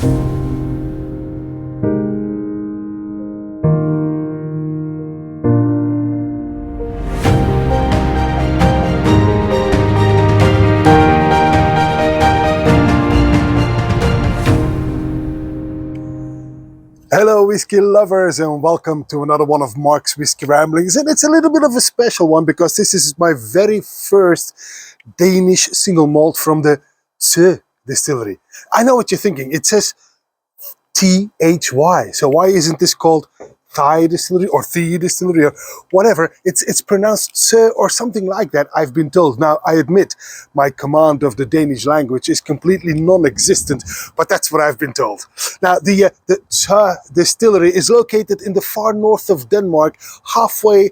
Hello whiskey lovers, and welcome to another one of Mark's Whiskey Ramblings. And it's a little bit of a special one because this is my very first Danish single malt from the Thyborøn distillery. I know what you're thinking. It says THY. So why isn't this called Thai distillery or Thie distillery or whatever? It's pronounced Thyborøn or something like that, I've been told. Now, I admit my command of the Danish language is completely non-existent, but that's what I've been told. Now, the Thyborøn distillery is located in the far north of Denmark, halfway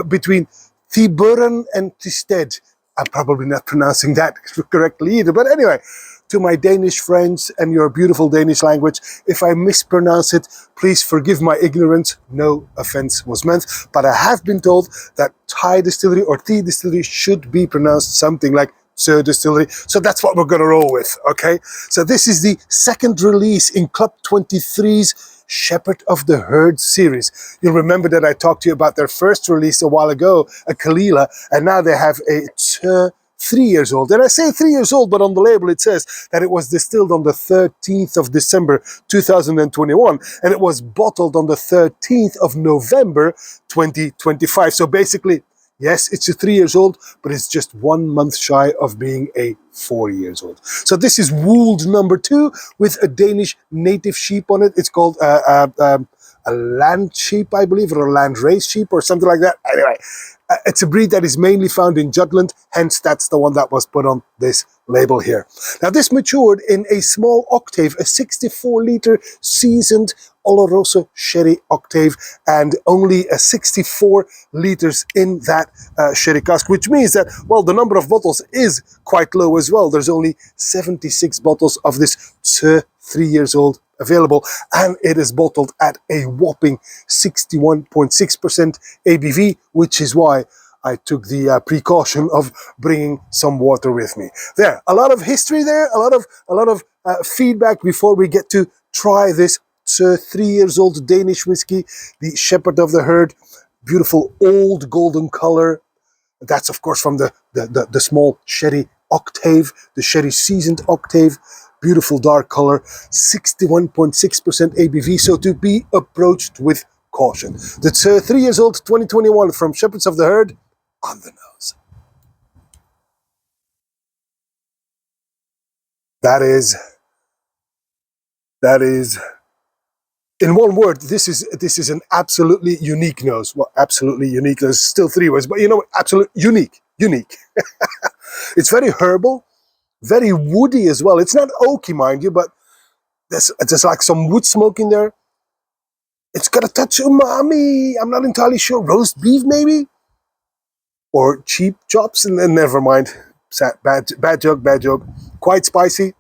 between Thyborøn and Thisted. I'm probably not pronouncing that correctly either, but anyway, to my Danish friends and your beautiful Danish language, if I mispronounce it, please forgive my ignorance. No offense was meant, but I have been told that Thai distillery or Thie distillery should be pronounced something like Thyborøn distillery. So that's what we're going to roll with, okay? So this is the second release in Club 23's Shepherd of the Herd series. You'll remember that I talked to you about their first release a while ago, a Kalila, and now they have a 3 years old. And I say 3 years old, but on the label it says that it was distilled on the 13th of December 2021, and it was bottled on the 13th of November 2025. So basically, yes, it's a 3 years old, but it's just 1 month shy of being a 4 years old. So this is Wold number 2 with a Danish native sheep on it. It's called a land sheep, I believe, or a land race sheep or something like that. Anyway, it's a breed that is mainly found in Jutland, hence that's the one that was put on this label here. Now this matured in a small octave, a 64-liter seasoned Oloroso sherry octave, and only 64 liters in that sherry cask, which means that, well, the number of bottles is quite low as well. There's only 76 bottles of this 3 years old available, and it is bottled at a whopping 61.6% ABV, which is why I took the precaution of bringing some water with me. There, a lot of history there, a lot of feedback before we get to try this 3 years old Danish whiskey, the Shepherd of the Herd. Beautiful old golden color. That's of course from the small sherry octave, the sherry seasoned octave. Beautiful dark color, 61.6% ABV, so to be approached with caution. That's 3 years old, 2021, from Shepherds of the Herd, on the nose. That is, in one word, this is an absolutely unique nose. Well, absolutely unique, there's still 3 words, but you know what, absolute unique. It's very herbal, very woody as well. It's not oaky, mind you, but there's like some wood smoke in there. It's got a touch of umami. I'm not entirely sure. Roast beef, maybe? Or cheap chops, and then never mind. Bad joke. Quite spicy.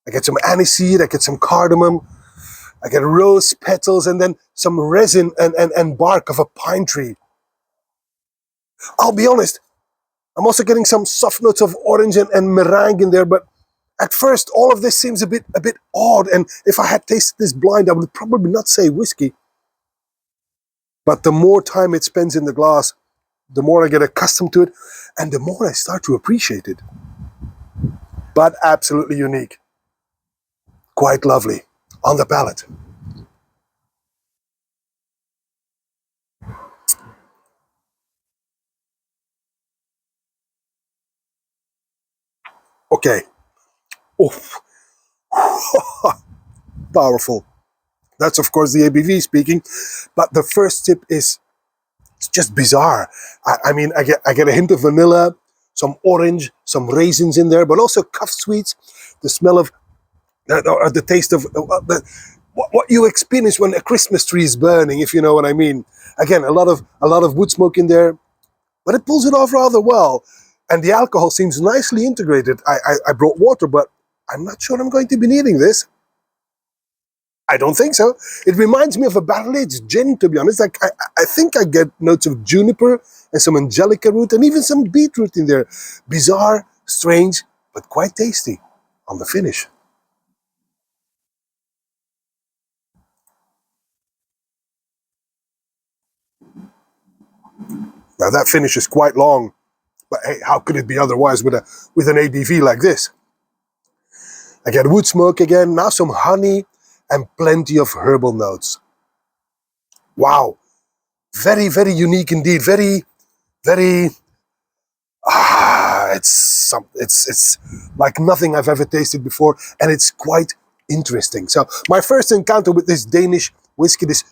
I get some aniseed, I get some cardamom, I get rose petals, and then some resin and bark of a pine tree. I'll be honest, I'm also getting some soft notes of orange and meringue in there, but at first all of this seems a bit odd, and if I had tasted this blind, I would probably not say whiskey. But the more time it spends in the glass, the more I get accustomed to it, and the more I start to appreciate it. But absolutely unique. Quite lovely on the palate. Okay. Oh. Powerful. That's of course the ABV speaking, but the first sip is just bizarre. I mean, I get a hint of vanilla, some orange, some raisins in there, but also cuff sweets. The smell of, or the taste of what you experience when a Christmas tree is burning, if you know what I mean. Again, a lot of wood smoke in there, but it pulls it off rather well. And the alcohol seems nicely integrated. I brought water, but I'm not sure I'm going to be needing this. I don't think so. It reminds me of a barrel-aged gin, to be honest. Like I think I get notes of juniper and some angelica root and even some beetroot in there. Bizarre, strange, but quite tasty on the finish. Now that finish is quite long, but hey, how could it be otherwise with an ABV like this? I get wood smoke again, now some honey and plenty of herbal notes. Wow, very, very unique indeed. Very, very. It's like nothing I've ever tasted before, and it's quite interesting. So my first encounter with this Danish whiskey, this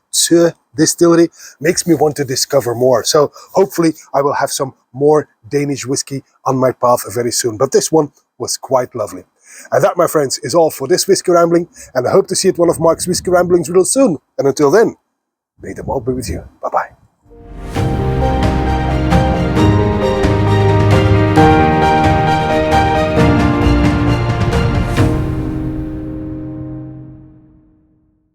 distillery, makes me want to discover more. So hopefully I will have some more Danish whiskey on my path very soon. But this one was quite lovely. And that, my friends, is all for this Whiskey Rambling, and I hope to see you at one of Mark's Whiskey Ramblings real soon. And until then, may the malt be with you. Bye-bye.